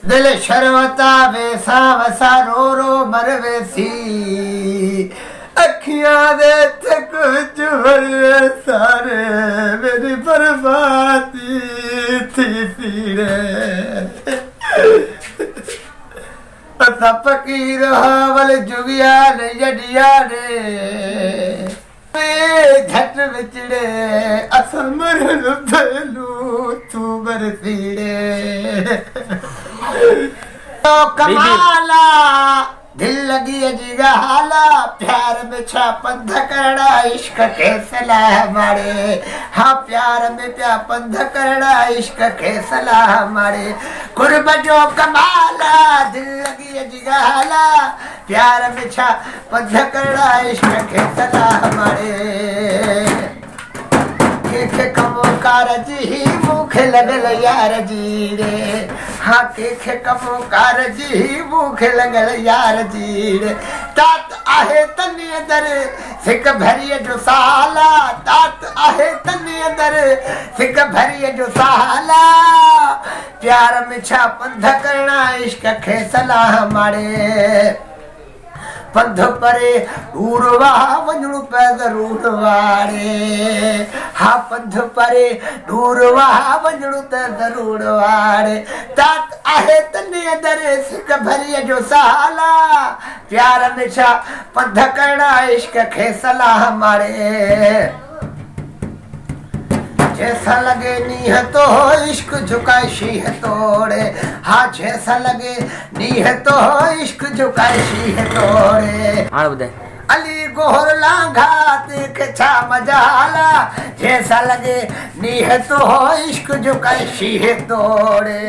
दिल शर्वता वेसा वसा रो रो मरवेसी अखियां दे तक जुबरे सारे मेरी बर्बादी थी सीरे असा फकीर हावल जुगिया ने जडिया ने झट विचड़े असल मरन पहलू तू बरसीड़े तो कमाला दिल लगी अजीगा हाला प्यार में छा पंध करना इश्क के सलाह मारे हाँ प्यार में प्या पंध करना इश्क के सलाह मारे कुर्ब जो कमाला दिल लगी अजीगा हाला प्यार में छा पंध करना इश्क के सलाह मारे के कमो कारजी मुख लगल यार जी रे हाँ के कमो कारजी मुख लगल यार जी रे तात आहे तनी दर सिक भरिए जो साला तात आहे तनी दर सिक भरिए जो साला प्यार में छा पंध करना इश्क खे सलाह मारे पंध परे दूरवा वंजणु पे जरूर वारे हाँ पंध परे दूरवा वंजणु ते जरूर वारे तात आहे तने दरे सिक भरिए जो साला प्यार में छा पंध करना इश्क खे सलाह मारे जैसा लगे नीह तो इश्क झुकाए शीह तोड़े हाँ जैसा लगे नीह तो इश्क झुकाए शीह तोड़े अली गोहर लांघा देख छा मजाला जैसा लगे नीह तो इश्क झुकाए शीह तोड़े